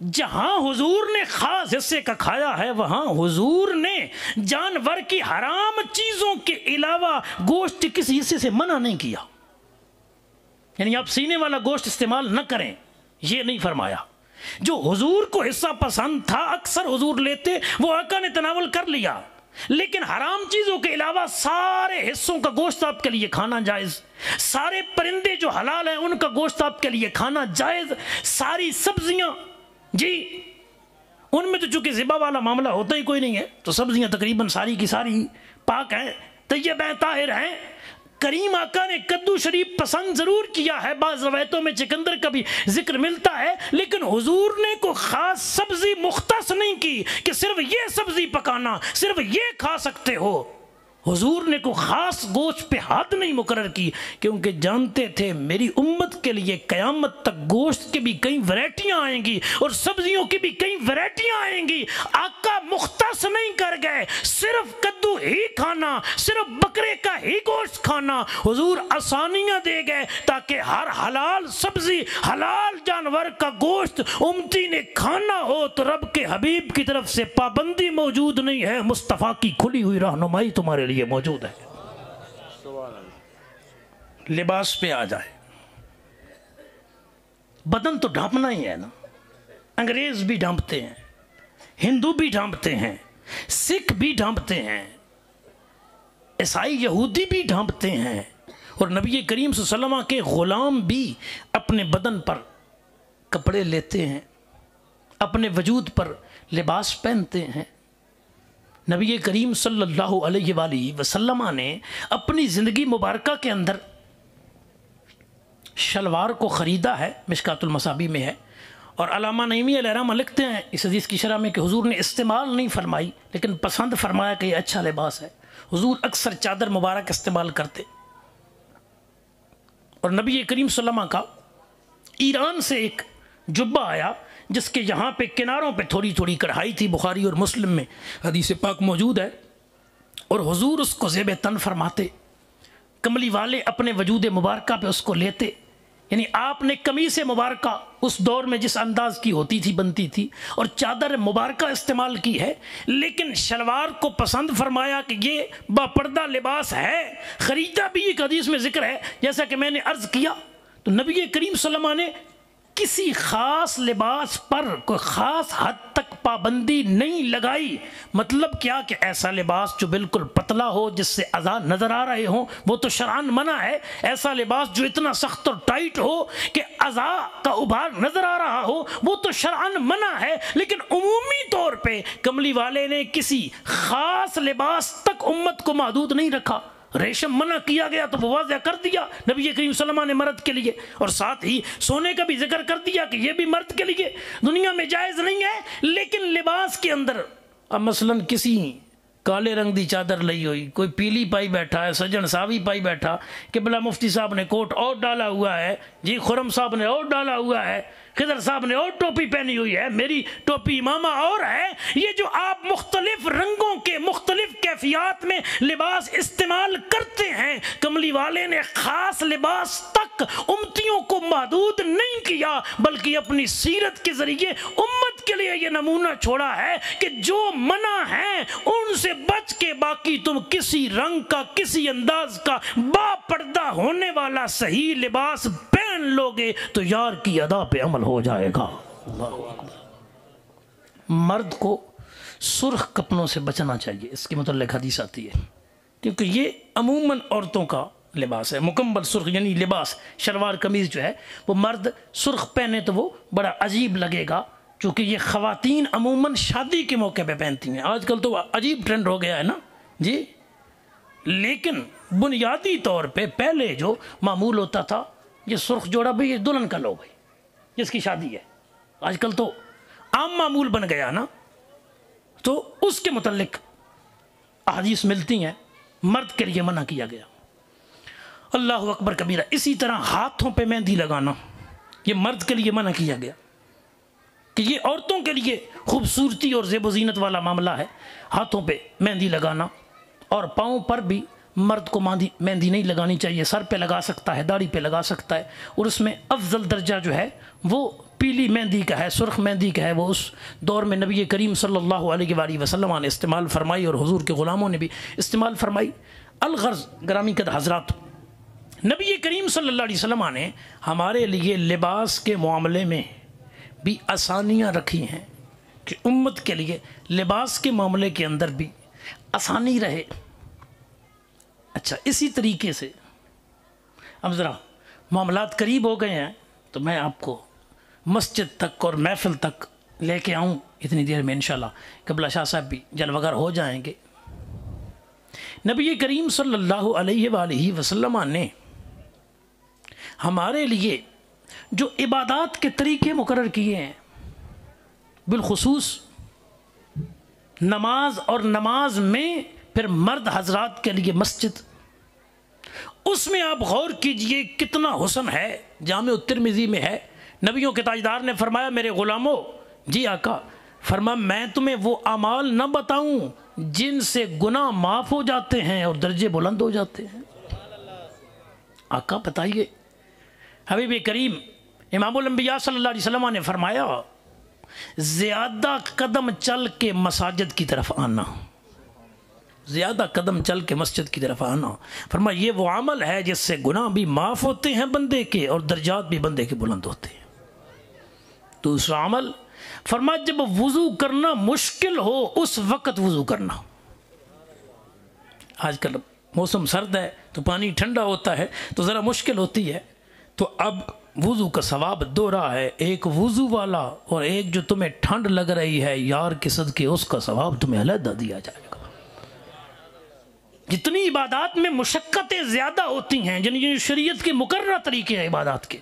جہاں حضور نے خاص حصے کا کھایا ہے وہاں حضور نے جانور کی حرام چیزوں کے علاوہ گوشت کسی حصے سے منع نہیں کیا. یعنی آپ سینے والا گوشت استعمال نہ کریں یہ نہیں فرمایا. جو حضور کو حصہ پسند تھا اکثر حضور لیتے وہ آقا نے تناول کر لیا، لیکن حرام چیزوں کے علاوہ سارے حصوں کا گوشت آپ کے لیے کھانا جائز، سارے پرندے جو حلال ہیں ان کا گوشت آپ کے لیے کھانا جائز، ساری سبزیاں جی ان میں تو چونکہ ذبح والا معاملہ ہوتا ہی کوئی نہیں ہے تو سبزیاں تقریباً ساری کی ساری پاک ہیں، طیب ہیں، طاہر ہیں. کریم آقا نے کدو شریف پسند ضرور کیا ہے، بعض روایتوں میں چکندر کا بھی ذکر ملتا ہے، لیکن حضور نے کوئی خاص سبزی مختص نہیں کی کہ صرف یہ سبزی پکانا، صرف یہ کھا سکتے ہو. حضور نے کوئی خاص گوشت پہ حد نہیں مقرر کی، کیونکہ جانتے تھے میری امت کے لیے قیامت تک گوشت کی بھی کئی ورائٹیاں آئیں گی اور سبزیوں کی بھی کئی ورائٹیاں آئیں گی. آقا مختص نہیں کر گئے صرف کدو ہی کھانا، صرف بکرے کا ہی گوشت کھانا. حضور آسانیاں دے گئے تاکہ ہر حلال سبزی، حلال جانور کا گوشت امتی نے کھانا ہو تو رب کے حبیب کی طرف سے پابندی موجود نہیں ہے، مصطفیٰ کی کھلی ہوئی رہنمائی تمہارے لیے موجود ہے. لباس پہ آ جائے، بدن تو ڈھانپنا ہی ہے نا. انگریز بھی ڈھانپتے ہیں، ہندو بھی ڈھانپتے ہیں، سکھ بھی ڈھانپتے ہیں، عیسائی یہودی بھی ڈھانپتے ہیں، اور نبی کریم صلی اللہ علیہ وسلم کے غلام بھی اپنے بدن پر کپڑے لیتے ہیں، اپنے وجود پر لباس پہنتے ہیں. نبی کریم صلی اللہ علیہ وآلہ وسلم نے اپنی زندگی مبارکہ کے اندر شلوار کو خریدا ہے، مشکات المصابیح میں ہے، اور علامہ نعیمی علیہ رحمہ لکھتے ہیں اس حدیث کی شرح میں کہ حضور نے استعمال نہیں فرمائی لیکن پسند فرمایا کہ یہ اچھا لباس ہے. حضور اکثر چادر مبارک استعمال کرتے، اور نبی کریم صلی اللہ علیہ وسلم کا ایران سے ایک جبہ آیا جس کے یہاں پہ کناروں پہ تھوڑی تھوڑی کڑھائی تھی، بخاری اور مسلم میں حدیث پاک موجود ہے، اور حضور اس کو زیب تن فرماتے. کملی والے اپنے وجود مبارکہ پہ اس کو لیتے. یعنی آپ نے قمیص مبارکہ اس دور میں جس انداز کی ہوتی تھی بنتی تھی اور چادر مبارکہ استعمال کی ہے، لیکن شلوار کو پسند فرمایا کہ یہ باپردہ لباس ہے. خریدا بھی ایک حدیث میں ذکر ہے جیسا کہ میں نے عرض کیا. تو نبی کریم صلی اللہ علیہ وسلم نے کسی خاص لباس پر کوئی خاص حد تک پابندی نہیں لگائی. مطلب کیا کہ ایسا لباس جو بالکل پتلا ہو جس سے اعضاء نظر آ رہے ہوں وہ تو شرعاً منع ہے. ایسا لباس جو اتنا سخت اور ٹائٹ ہو کہ اعضاء کا ابھار نظر آ رہا ہو وہ تو شرعاً منع ہے. لیکن عمومی طور پہ کملی والے نے کسی خاص لباس تک امت کو محدود نہیں رکھا. ریشم منع کیا گیا تو وہ واضح کر دیا نبی کریم صلی اللہ علیہ وسلم نے مرد کے لیے، اور ساتھ ہی سونے کا بھی ذکر کر دیا کہ یہ بھی مرد کے لیے دنیا میں جائز نہیں ہے. لیکن لباس کے اندر اب مثلاً کسی کالے رنگ دی چادر لئی ہوئی، کوئی پیلی پائی بیٹھا ہے، سجن ساوی پائی بیٹھا کہ بلا مفتی صاحب نے کوٹ اور ڈالا ہوا ہے، جی خرم صاحب نے اور ڈالا ہوا ہے، خضر صاحب نے اور ٹوپی پہنی ہوئی ہے، میری ٹوپی امامہ اور ہے. یہ جو آپ مختلف رنگوں کے مختلف کیفیات میں لباس استعمال کرتے ہیں، کملی والے نے خاص لباس تک امتیوں کو محدود نہیں کیا بلکہ اپنی سیرت کے ذریعے امت کے لیے یہ نمونہ چھوڑا ہے کہ جو منع ہیں ان سے بچ کے باقی تم کسی رنگ کا کسی انداز کا با پردہ ہونے والا صحیح لباس پہن لو گے تو یار کی ادا پہ عمل ہو جائے گا. مرد کو سرخ کپڑوں سے بچنا چاہیے، اس کے متعلق حدیث آتی ہے، کیونکہ یہ عموماً عورتوں کا لباس ہے. مکمل سرخ یعنی لباس شلوار قمیض جو ہے وہ مرد سرخ پہنے تو وہ بڑا عجیب لگے گا، چونکہ یہ خواتین عموماً شادی کے موقع پہ پہنتی ہیں. آج کل تو عجیب ٹرینڈ ہو گیا ہے نا جی، لیکن بنیادی طور پہ پہلے جو معمول ہوتا تھا یہ سرخ جوڑا بھئی یہ دلہن کا لو بھئی جس کی شادی ہے. آج کل تو عام معمول بن گیا نا، تو اس کے متعلق احادیث ملتی ہیں، مرد کے لیے منع کیا گیا. اللہ اکبر کبیرہ. اسی طرح ہاتھوں پہ مہندی لگانا یہ مرد کے لیے منع کیا گیا کہ یہ عورتوں کے لیے خوبصورتی اور زیب و زینت والا معاملہ ہے ہاتھوں پہ مہندی لگانا. اور پاؤں پر بھی مرد کو مہندی نہیں لگانی چاہیے، سر پہ لگا سکتا ہے، داڑھی پہ لگا سکتا ہے، اور اس میں افضل درجہ جو ہے وہ پیلی مہندی کا ہے، سرخ مہندی کا ہے، وہ اس دور میں نبی کریم صلی اللہ علیہ وآلہ وسلم نے استعمال فرمائی اور حضور کے غلاموں نے بھی استعمال فرمائی۔ الغرض گرامی قدر حضرات، نبی کریم صلی اللہ علیہ وسلم نے ہمارے لیے لباس کے معاملے میں بھی آسانیاں رکھی ہیں کہ امت کے لیے لباس کے معاملے کے اندر بھی آسانی رہے۔ اچھا، اسی طریقے سے اب ذرا معاملات قریب ہو گئے ہیں تو میں آپ کو مسجد تک اور محفل تک لے کے آؤں، اتنی دیر میں انشاءاللہ قبلہ شاہ صاحب بھی جلوگر ہو جائیں گے۔ نبی کریم صلی اللہ علیہ وآلہ وسلم نے ہمارے لیے جو عبادات کے طریقے مقرر کیے ہیں، بالخصوص نماز، اور نماز میں پھر مرد حضرات کے لیے مسجد، اس میں آپ غور کیجئے کتنا حسن ہے۔ جامع الترمذی میں ہے، نبیوں کے تاجدار نے فرمایا میرے غلاموں، جی آقا، فرمایا میں تمہیں وہ اعمال نہ بتاؤں جن سے گناہ معاف ہو جاتے ہیں اور درجے بلند ہو جاتے ہیں؟ آقا بتائیے۔ حبیب کریم امام الانبیاء صلی اللہ علیہ وسلم نے فرمایا زیادہ قدم چل کے مساجد کی طرف آنا، زیادہ قدم چل کے مسجد کی طرف آنا، فرمایا یہ وہ عمل ہے جس سے گناہ بھی معاف ہوتے ہیں بندے کے اور درجات بھی بندے کے بلند ہوتے ہیں۔ دوسرا عمل، فرمایا جب وضو کرنا مشکل ہو اس وقت وضو کرنا۔ آج کل موسم سرد ہے تو پانی ٹھنڈا ہوتا ہے تو ذرا مشکل ہوتی ہے، تو اب وضو کا ثواب دو رہا ہے، ایک وضو والا اور ایک جو تمہیں ٹھنڈ لگ رہی ہے یار کے صدقے، اس کا ثواب تمہیں علیحدہ دیا جائے گا۔ جتنی عبادات میں مشقتیں زیادہ ہوتی ہیں، یعنی شریعت کے مقررہ طریقے ہیں عبادات کے،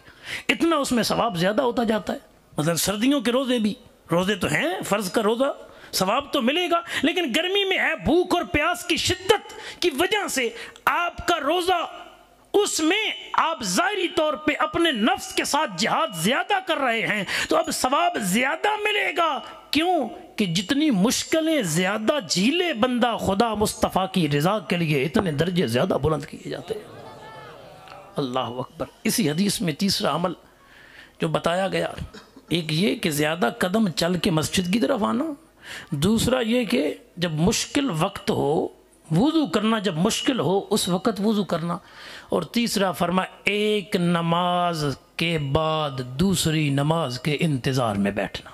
اتنا اس میں ثواب زیادہ ہوتا جاتا ہے۔ مثلا سردیوں کے روزے بھی، روزے تو ہیں، فرض کا روزہ ثواب تو ملے گا، لیکن گرمی میں ہے، بھوک اور پیاس کی شدت کی وجہ سے آپ کا روزہ، اس میں آپ ظاہری طور پہ اپنے نفس کے ساتھ جہاد زیادہ کر رہے ہیں، تو اب ثواب زیادہ ملے گا۔ کیوں کہ جتنی مشکلیں زیادہ جھیلے بندہ، خدا مصطفیٰ کی رضا کے لیے اتنے درجے زیادہ بلند کیے جاتے ہیں۔ اللہ اکبر۔ اسی حدیث میں تیسرا عمل جو بتایا گیا، ایک یہ کہ زیادہ قدم چل کے مسجد کی طرف آنا، دوسرا یہ کہ جب مشکل وقت ہو وضو کرنا، جب مشکل ہو اس وقت وضو کرنا، اور تیسرا فرمایا ایک نماز کے بعد دوسری نماز کے انتظار میں بیٹھنا،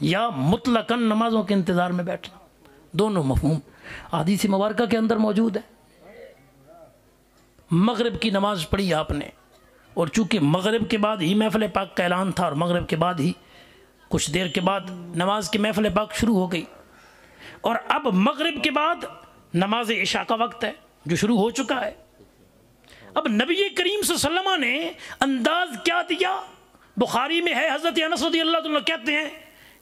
یا مطلقاً نمازوں کے انتظار میں بیٹھنا۔ دونوں مفہوم حدیث مبارکہ کے اندر موجود ہے۔ مغرب کی نماز پڑھی آپ نے، اور چونکہ مغرب کے بعد ہی محفل پاک کا اعلان تھا، اور مغرب کے بعد ہی کچھ دیر کے بعد نماز کی محفل پاک شروع ہو گئی، اور اب مغرب کے بعد نماز عشاء کا وقت ہے جو شروع ہو چکا ہے۔ اب نبی کریم صلی اللہ علیہ وسلم نے انداز کیا دیا؟ بخاری میں ہے، حضرت انس رضی اللہ عنہ کہتے ہیں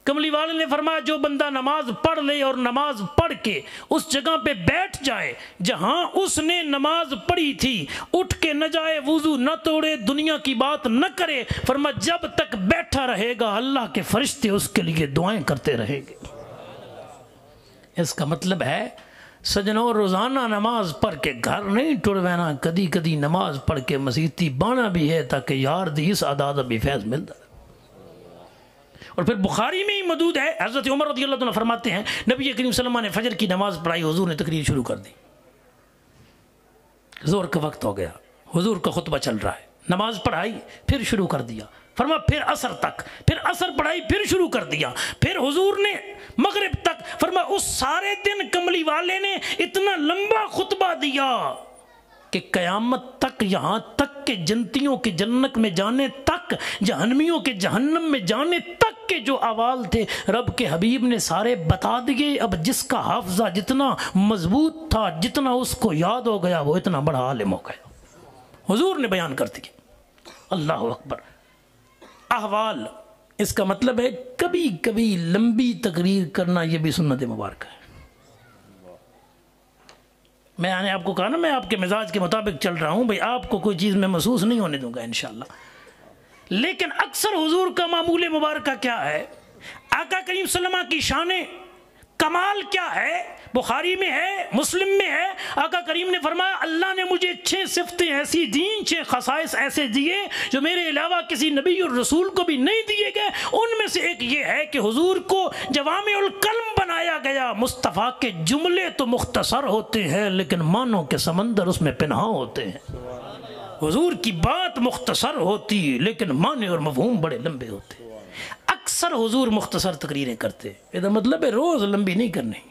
کملی والے نے فرمایا جو بندہ نماز پڑھ لے اور نماز پڑھ کے اس جگہ پہ بیٹھ جائے جہاں اس نے نماز پڑھی تھی، اٹھ کے نہ جائے، وضو نہ توڑے، دنیا کی بات نہ کرے، فرمایا جب تک بیٹھا رہے گا اللہ کے فرشتے اس کے لیے دعائیں کرتے رہیں گے۔ اس کا مطلب ہے سجنوں، روزانہ نماز پڑھ کے گھر نہیں ٹڑوینا، کدی کدی نماز پڑھ کے مسیتی بانا بھی ہے تاکہ یار دی اس عداد بھی فیض ملتا ہے۔ اور پھر بخاری میں ہی موجود ہے، حضرت عمر رضی اللہ عنہ فرماتے ہیں نبی کریم صلی اللہ علیہ وسلم نے فجر کی نماز پڑھائی، حضور نے تقریر شروع کر دی، زور کا وقت ہو گیا، حضور کا خطبہ چل رہا ہے، نماز پڑھائی پھر شروع کر دیا، فرمایا پھر عصر تک، پھر عصر پڑھائی پھر شروع کر دیا، پھر حضور نے مغرب تک، فرمایا اس سارے دن کملی والے نے اتنا لمبا خطبہ دیا کہ قیامت تک، یہاں تک کہ جنتیوں کے جنت میں جانے تک، جہنمیوں کے جہنم میں جانے تک کے جو احوال تھے رب کے حبیب نے سارے بتا دیے۔ اب جس کا حافظہ جتنا مضبوط تھا، جتنا اس کو یاد ہو گیا، وہ اتنا بڑا عالم ہو گیا، حضور نے بیان کر دیے۔ اللہ اکبر۔ احوال، اس کا مطلب ہے کبھی کبھی لمبی تقریر کرنا، یہ بھی سنت مبارکہ ہے۔ میں نے آپ کو کہا نا میں آپ کے مزاج کے مطابق چل رہا ہوں، بھئی آپ کو کوئی چیز میں محسوس نہیں ہونے دوں گا انشاءاللہ۔ لیکن اکثر حضور کا معمول مبارکہ کیا ہے؟ آقا کریم صلی اللہ علیہ وسلم کی شانیں کمال کیا ہے؟ بخاری میں ہے، مسلم میں ہے، آقا کریم نے فرمایا اللہ نے مجھے 6 صفتیں ایسی دیں، 6 خصائص ایسے دیے جو میرے علاوہ کسی نبی اور رسول کو بھی نہیں دیے گئے۔ ان میں سے ایک یہ ہے کہ حضور کو جوامع الکلم بنایا گیا۔ مصطفیٰ کے جملے تو مختصر ہوتے ہیں لیکن معنوں کے سمندر اس میں پنہاں ہوتے ہیں۔ حضور کی بات مختصر ہوتی لیکن معنی اور مفہوم بڑے لمبے ہوتے ہیں۔ اکثر حضور مختصر تقریریں کرتے، یہ مطلب ہے روز لمبی نہیں کرنی،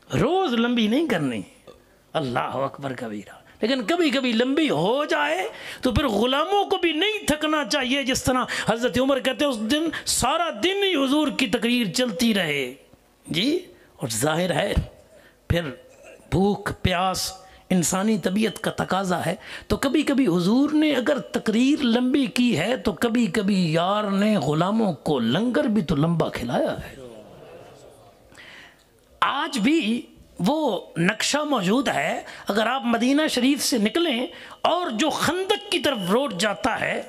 روز لمبی نہیں کرنی، اللہ اکبر کبیرہ، لیکن کبھی کبھی لمبی ہو جائے تو پھر غلاموں کو بھی نہیں تھکنا چاہیے۔ جس طرح حضرت عمر کہتے ہیں اس دن سارا دن ہی حضور کی تقریر چلتی رہے جی، اور ظاہر ہے پھر بھوک پیاس انسانی طبیعت کا تقاضا ہے، تو کبھی کبھی حضور نے اگر تقریر لمبی کی ہے تو کبھی کبھی یار نے غلاموں کو لنگر بھی تو لمبا کھلایا ہے۔ آج بھی وہ نقشہ موجود ہے، اگر آپ مدینہ شریف سے نکلیں اور جو خندق کی طرف روڈ جاتا ہے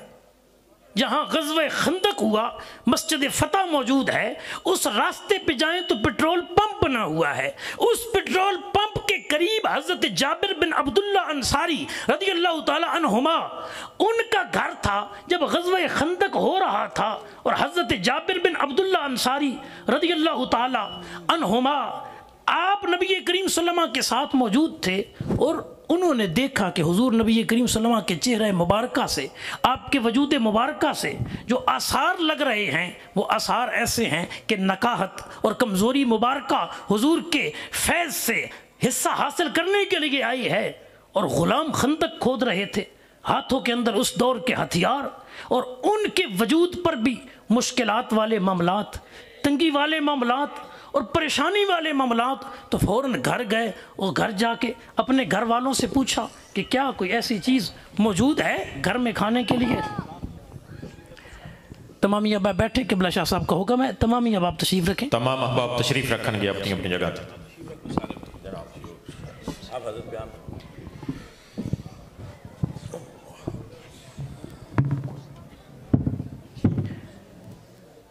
جہاں غزوہ خندق ہوا، مسجد فتح موجود ہے، اس راستے پہ جائیں تو پٹرول پمپ بنا ہوا ہے۔ اس پٹرول پمپ کے قریب حضرت جابر بن عبداللہ انصاری رضی اللہ تعالی عنہما ان کا گھر تھا۔ جب غزوہ خندق ہو رہا تھا اور حضرت جابر بن عبداللہ انصاری رضی اللہ تعالی عنہما آپ نبی کریم صلی اللہ علیہ وسلم کے ساتھ موجود تھے، اور انہوں نے دیکھا کہ حضور نبی کریم صلی اللہ علیہ وسلم کے چہرہ مبارکہ سے، آپ کے وجود مبارکہ سے جو آثار لگ رہے ہیں وہ آثار ایسے ہیں کہ نکاحت اور کمزوری مبارکہ حضور کے فیض سے حصہ حاصل کرنے کے لیے آئی ہے۔ اور غلام خندق کھود رہے تھے، ہاتھوں کے اندر اس دور کے ہتھیار، اور ان کے وجود پر بھی مشکلات والے معاملات، تنگی والے معاملات اور پریشانی والے معاملات، تو فوراً گھر گئے اور گھر جا کے اپنے گھر والوں سے پوچھا کہ کیا کوئی ایسی چیز موجود ہے گھر میں کھانے کے لیے۔ تمام احباب بیٹھے، قبلہ شاہ صاحب کا حکم ہے تمام احباب تشریف رکھیں۔ تمام احباب تشریف رکھن گے اپنی اپنی جگہ تے۔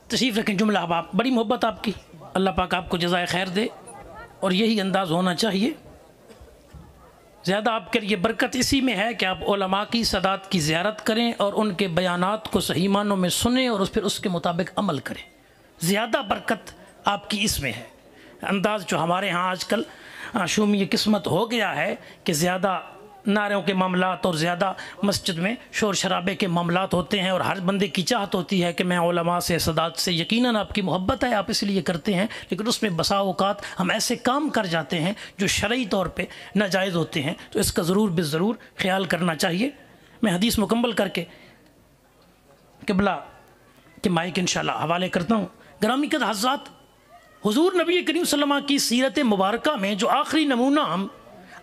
تشریف رکھیں جملہ احباب، بڑی محبت آپ کی، اللہ پاک آپ کو جزائے خیر دے، اور یہی انداز ہونا چاہیے۔ زیادہ آپ کے لیے برکت اسی میں ہے کہ آپ علماء کی سادات کی زیارت کریں اور ان کے بیانات کو صحیح معنوں میں سنیں اور پھر اس کے مطابق عمل کریں۔ زیادہ برکت آپ کی اس میں ہے۔ انداز جو ہمارے ہاں آج کل شومی یہ قسمت ہو گیا ہے کہ زیادہ نعروں کے معاملات اور زیادہ مسجد میں شور شرابے کے معاملات ہوتے ہیں، اور ہر بندے کی چاہت ہوتی ہے کہ میں علماء سے سادات سے، یقیناً آپ کی محبت ہے، آپ اس لیے کرتے ہیں، لیکن اس میں بسا اوقات ہم ایسے کام کر جاتے ہیں جو شرعی طور پہ ناجائز ہوتے ہیں، تو اس کا ضرور بالضرور خیال کرنا چاہیے۔ میں حدیث مکمل کر کے قبلہ کے مائک انشاءاللہ حوالے کرتا ہوں۔ گرامی قدر حضرات، حضور نبی کریم صلی اللہ علیہ وسلم کی سیرت مبارکہ میں جو آخری نمونہ ہم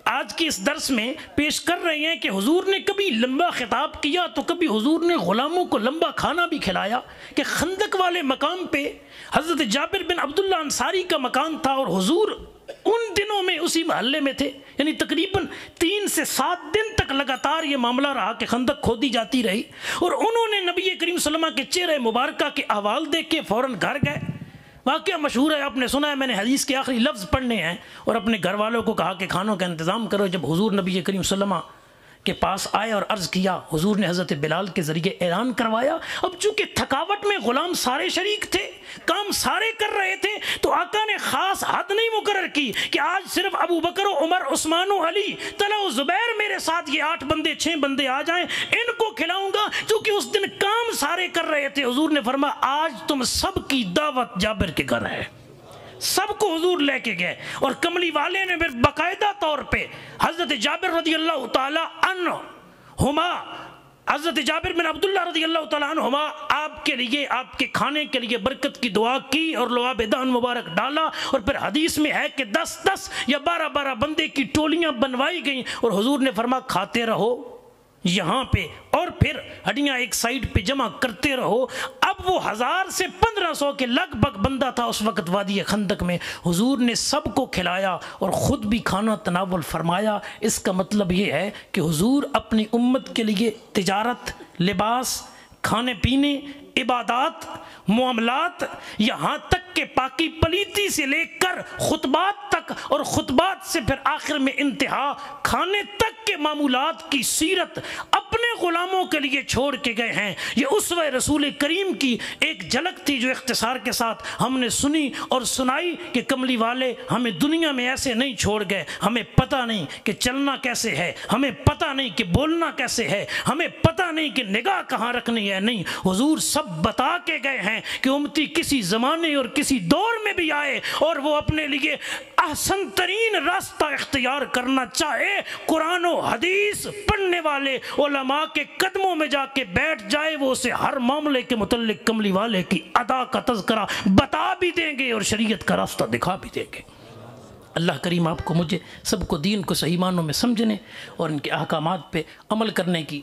آج کے اس درس میں پیش کر رہے ہیں کہ حضور نے کبھی لمبا خطاب کیا تو کبھی حضور نے غلاموں کو لمبا کھانا بھی کھلایا، کہ خندق والے مقام پہ حضرت جابر بن عبداللہ انصاری کا مکان تھا، اور حضور ان دنوں میں اسی محلے میں تھے، یعنی تقریباً 3 سے 7 دن تک لگاتار یہ معاملہ رہا کہ خندق کھودی جاتی رہی، اور انہوں نے نبی کریم صلی اللہ علیہ وسلم کے چہرے مبارکہ کے احوال دیکھ کے فوراً گھر گئے۔ واقعہ مشہور ہے، آپ نے سنا ہے، میں نے حدیث کے آخری لفظ پڑھنے ہیں، اور اپنے گھر والوں کو کہا کہ کھانوں کا انتظام کرو۔ جب حضور نبی کریم صلی اللہ علیہ وسلم کے پاس آئے اور عرض کیا، حضور نے حضرت بلال کے ذریعے اعلان کروایا۔ اب چونکہ تھکاوٹ میں غلام سارے شریک تھے، کام سارے کر رہے تھے، تو آقا نے خاص حد نہیں مقرر کی کہ آج صرف ابو بکر و عمر عثمان و علی طلحہ و زبیر میرے ساتھ یہ 8 بندے 6 بندے آ جائیں، ان کو کھلاؤں گا، چونکہ اس دن کام سارے کر رہے تھے۔ حضور نے فرمایا آج تم سب کی دعوت جابر کے گھر ہے۔ سب کو حضور لے کے گئے، اور کملی والے نے پھر باقاعدہ طور پہ حضرت جابر رضی اللہ تعالی عنہما، حضرت جابر بن عبداللہ رضی اللہ تعالی عنہما آپ کے لیے، آپ کے کھانے کے لیے برکت کی دعا کی اور لعاب دہن مبارک ڈالا، اور پھر حدیث میں ہے کہ 10 یا 12 بندے کی ٹولیاں بنوائی گئیں، اور حضور نے فرمایا کھاتے رہو یہاں پہ، اور پھر ہڈیاں ایک سائیڈ پہ جمع کرتے رہو۔ اب وہ 1000 سے 1500 کے لگ بھگ بندہ تھا اس وقت وادی خندق میں، حضور نے سب کو کھلایا اور خود بھی کھانا تناول فرمایا۔ اس کا مطلب یہ ہے کہ حضور اپنی امت کے لیے تجارت، لباس، کھانے پینے، عبادات، معاملات، یہاں تک کے پاکی پلیتی سے لے کر خطبات تک اور خطبات سے پھر آخر میں انتہا کھانے تک کے معمولات کی سیرت اپنے غلاموں کے لیے چھوڑ کے گئے ہیں۔ یہ اسوہ رسول کریم کی ایک جھلک تھی جو اختصار کے ساتھ ہم نے سنی اور سنائی کہ کملی والے ہمیں دنیا میں ایسے نہیں چھوڑ گئے، ہمیں پتہ نہیں کہ چلنا کیسے ہے، ہمیں پتہ نہیں کہ بولنا کیسے ہے، ہمیں پتہ نہیں کہ نگاہ کہاں رکھنی ہے۔ نہیں، حضور سب بتا کے گئے ہیں کہ امتی کسی زمانے اور کسی دور میں بھی آئے اور وہ اپنے لیے احسن ترین راستہ اختیار کرنا چاہے، قرآن و حدیث پڑھنے والے علماء کے قدموں میں جا کے بیٹھ جائے، وہ اسے ہر معاملے کے متعلق کملی والے کی ادا کا تذکرہ بتا بھی دیں گے اور شریعت کا راستہ دکھا بھی دیں گے۔ اللہ کریم آپ کو مجھے سب کو دین کو صحیح معنوں میں سمجھنے اور ان کے احکامات پہ عمل کرنے کی